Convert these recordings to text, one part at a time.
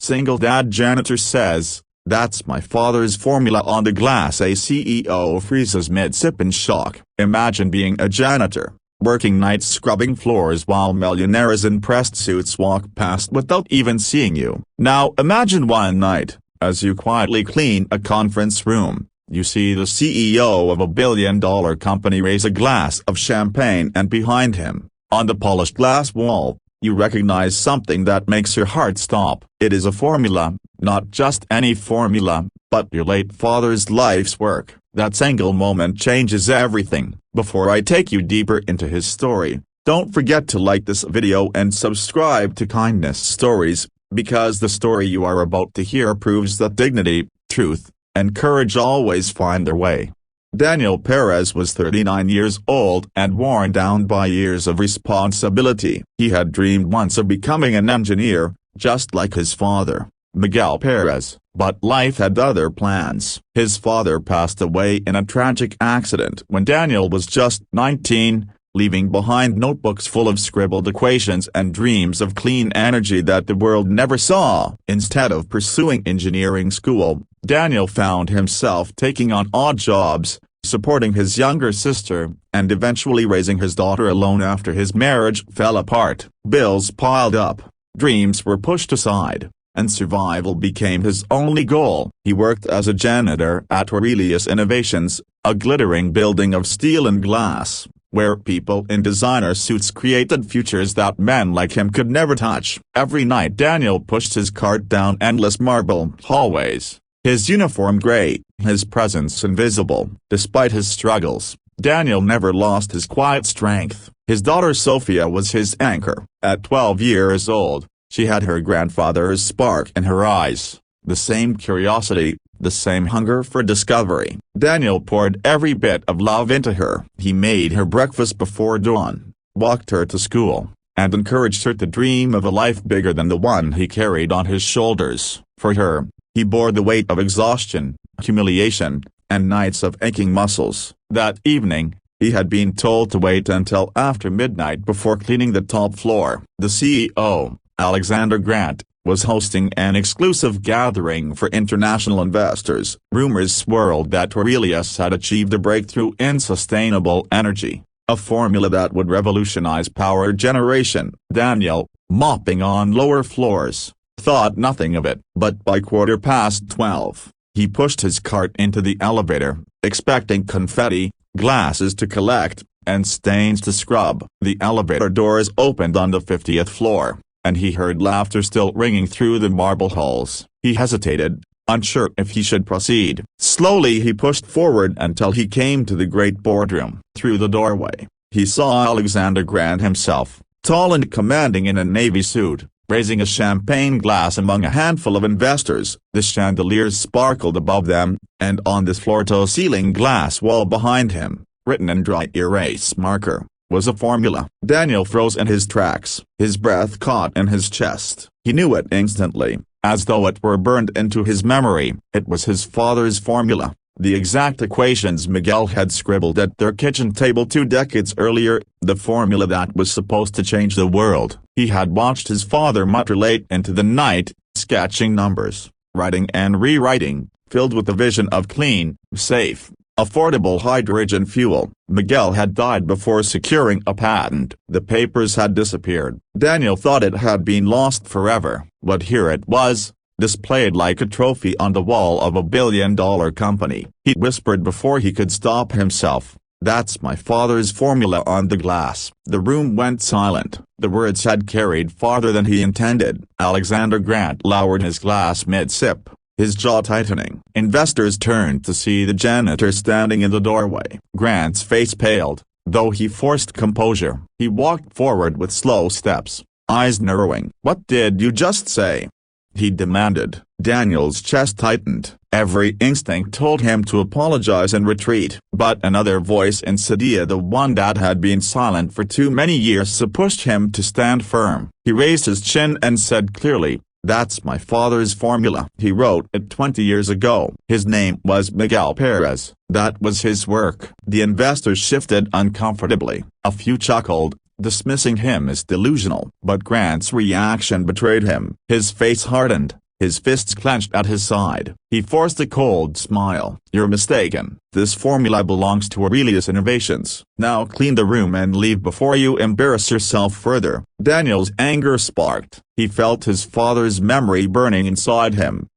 Single dad janitor says, "That's my father's formula on the glass." A CEO freezes mid-sip in shock. Imagine being a janitor, working nights scrubbing floors while millionaires in pressed suits walk past without even seeing you. Now imagine one night, as you quietly clean a conference room, you see the CEO of a billion-dollar company raise a glass of champagne, and behind him, on the polished glass wall, you recognize something that makes your heart stop. It is a formula, not just any formula, but your late father's life's work. That single moment changes everything. Before I take you deeper into his story, don't forget to like this video and subscribe to Kindness Stories, because the story you are about to hear proves that dignity, truth, and courage always find their way. Daniel Perez was 39 years old and worn down by years of responsibility. He had dreamed once of becoming an engineer, just like his father, Miguel Perez, but life had other plans. His father passed away in a tragic accident when Daniel was just 19, leaving behind notebooks full of scribbled equations and dreams of clean energy that the world never saw. Instead of pursuing engineering school, Daniel found himself taking on odd jobs, supporting his younger sister, and eventually raising his daughter alone after his marriage fell apart. Bills piled up, dreams were pushed aside, and survival became his only goal. He worked as a janitor at Aurelius Innovations, a glittering building of steel and glass, where people in designer suits created futures that men like him could never touch. Every night Daniel pushed his cart down endless marble hallways, his uniform gray, his presence invisible. Despite his struggles, Daniel never lost his quiet strength. His daughter Sophia was his anchor. At 12 years old, she had her grandfather's spark in her eyes, the same curiosity, the same hunger for discovery. Daniel poured every bit of love into her. He made her breakfast before dawn, walked her to school, and encouraged her to dream of a life bigger than the one he carried on his shoulders. For her, he bore the weight of exhaustion, humiliation, and nights of aching muscles. That evening, he had been told to wait until after midnight before cleaning the top floor. The CEO, Alexander Grant, was hosting an exclusive gathering for international investors. Rumors swirled that Aurelius had achieved a breakthrough in sustainable energy, a formula that would revolutionize power generation. Daniel, mopping on lower floors, thought nothing of it. But by 12:15, he pushed his cart into the elevator, expecting confetti, glasses to collect, and stains to scrub. The elevator doors opened on the 50th floor, and he heard laughter still ringing through the marble halls. He hesitated, unsure if he should proceed. Slowly he pushed forward until he came to the great boardroom. Through the doorway, he saw Alexander Grant himself, tall and commanding in a navy suit, raising a champagne glass among a handful of investors. The chandeliers sparkled above them, and on the floor-to-ceiling glass wall behind him, written in dry erase marker, was a formula. Daniel froze in his tracks. His breath caught in his chest. He knew it instantly, as though it were burned into his memory. It was his father's formula, the exact equations Miguel had scribbled at their kitchen table 2 decades earlier, the formula that was supposed to change the world. He had watched his father mutter late into the night, sketching numbers, writing and rewriting, filled with the vision of clean, safe, affordable hydrogen fuel. Miguel had died before securing a patent. The papers had disappeared. Daniel thought it had been lost forever, but here it was, displayed like a trophy on the wall of a billion-dollar company. He whispered before he could stop himself, "That's my father's formula on the glass." The room went silent. The words had carried farther than he intended. Alexander Grant lowered his glass mid-sip, his jaw tightening. Investors turned to see the janitor standing in the doorway. Grant's face paled, though he forced composure. He walked forward with slow steps, eyes narrowing. "What did you just say?" he demanded. Daniel's chest tightened. Every instinct told him to apologize and retreat. But another voice inside, the one that had been silent for too many years, pushed him to stand firm. He raised his chin and said clearly, "That's my father's formula. He wrote it 20 years ago. His name was Miguel Perez. That was his work." The investors shifted uncomfortably. A few chuckled, dismissing him as delusional. But Grant's reaction betrayed him. His face hardened, his fists clenched at his side. He forced a cold smile. "You're mistaken. This formula belongs to Aurelius Innovations. Now clean the room and leave before you embarrass yourself further." Daniel's anger sparked. He felt his father's memory burning inside him.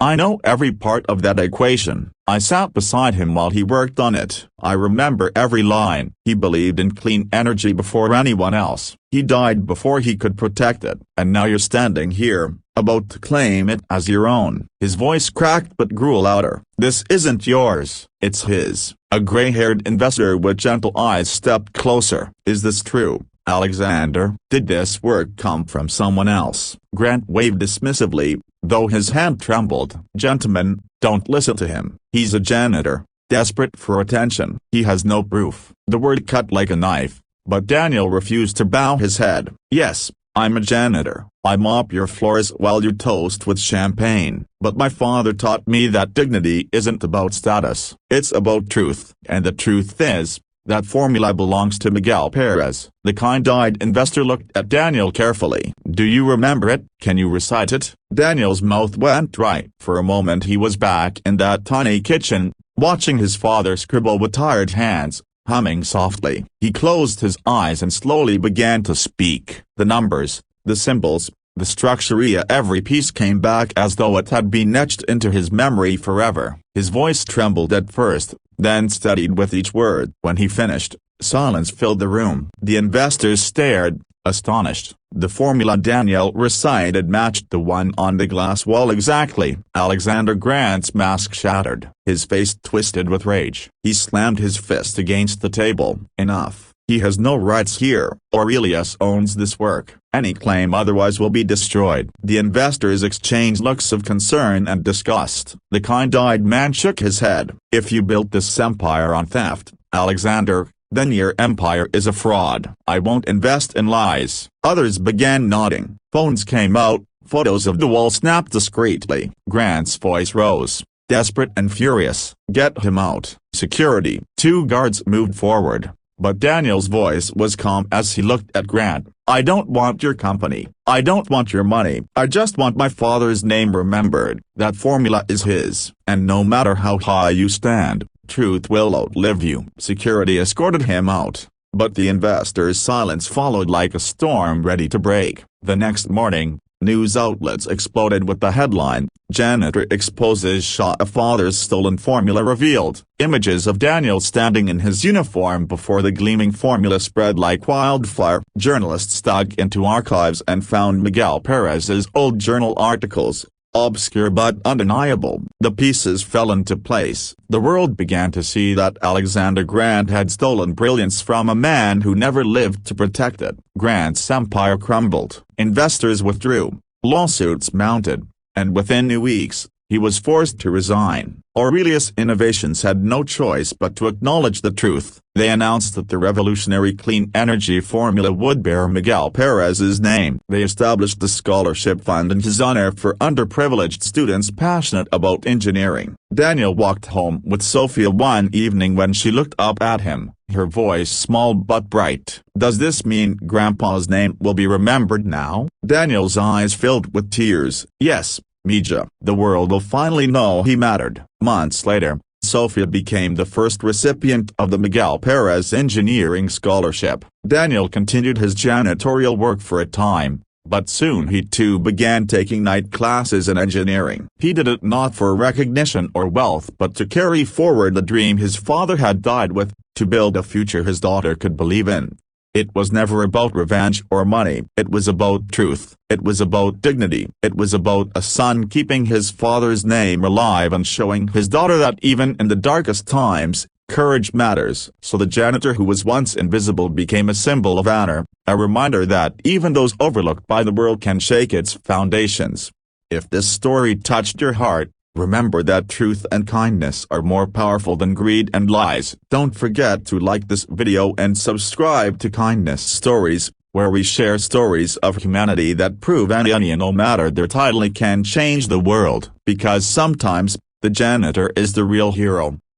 I know every part of that equation. I sat beside him while he worked on it. I remember every line. He believed in clean energy before anyone else. He died before he could protect it. And now you're standing here, about to claim it as your own. His voice cracked but grew louder. "This isn't yours, it's his." A gray-haired investor with gentle eyes stepped closer. "Is this true, Alexander? Did this work come from someone else?" Grant waved dismissively, though his hand trembled. "Gentlemen, don't listen to him. He's a janitor, desperate for attention. He has no proof." The word cut like a knife, but Daniel refused to bow his head. "Yes, I'm a janitor. I mop your floors while you toast with champagne. But my father taught me that dignity isn't about status. It's about truth. And the truth is, that formula belongs to Miguel Perez." The kind-eyed investor looked at Daniel carefully. "Do you remember it? Can you recite it?" Daniel's mouth went dry. For a moment he was back in that tiny kitchen, watching his father scribble with tired hands, humming softly. He closed his eyes and slowly began to speak. The numbers, the symbols, the structure, every piece came back as though it had been etched into his memory forever. His voice trembled at first, then steadied with each word. When he finished, silence filled the room. The investors stared, astonished. The formula Daniel recited matched the one on the glass wall exactly. Alexander Grant's mask shattered. His face twisted with rage. He slammed his fist against the table. "Enough. He has no rights here. Aurelius owns this work. Any claim otherwise will be destroyed." The investors exchanged looks of concern and disgust. The kind-eyed man shook his head. "If you built this empire on theft, Alexander, then your empire is a fraud. I won't invest in lies." Others began nodding. Phones came out, photos of the wall snapped discreetly. Grant's voice rose, desperate and furious. "Get him out." Security. 2 guards moved forward, but Daniel's voice was calm as he looked at Grant. "I don't want your company. I don't want your money. I just want my father's name remembered. That formula is his. And no matter how high you stand, truth will outlive you." Security escorted him out, but the investor's silence followed like a storm ready to break. The next morning, news outlets exploded with the headline, "Janitor exposes shot of father's stolen formula revealed." Images of Daniel standing in his uniform before the gleaming formula spread like wildfire. Journalists dug into archives and found Miguel Perez's old journal articles, obscure but undeniable. The pieces fell into place. The world began to see that Alexander Grant had stolen brilliance from a man who never lived to protect it. Grant's empire crumbled. Investors withdrew. Lawsuits mounted. And within weeks, he was forced to resign. Aurelius Innovations had no choice but to acknowledge the truth. They announced that the revolutionary clean energy formula would bear Miguel Perez's name. They established the scholarship fund in his honor for underprivileged students passionate about engineering. Daniel walked home with Sophia one evening when she looked up at him, her voice small but bright. "Does this mean Grandpa's name will be remembered now?" Daniel's eyes filled with tears. "Yes, Mija. The world will finally know he mattered." Months later, Sophia became the first recipient of the Miguel Perez Engineering Scholarship. Daniel continued his janitorial work for a time, but soon he too began taking night classes in engineering. He did it not for recognition or wealth but to carry forward the dream his father had died with, to build a future his daughter could believe in. It was never about revenge or money. It was about truth. It was about dignity. It was about a son keeping his father's name alive and showing his daughter that even in the darkest times, courage matters. So the janitor who was once invisible became a symbol of honor, a reminder that even those overlooked by the world can shake its foundations. If this story touched your heart, remember that truth and kindness are more powerful than greed and lies. Don't forget to like this video and subscribe to Kindness Stories, where we share stories of humanity that prove anyone, no matter their title, can change the world. Because sometimes, the janitor is the real hero.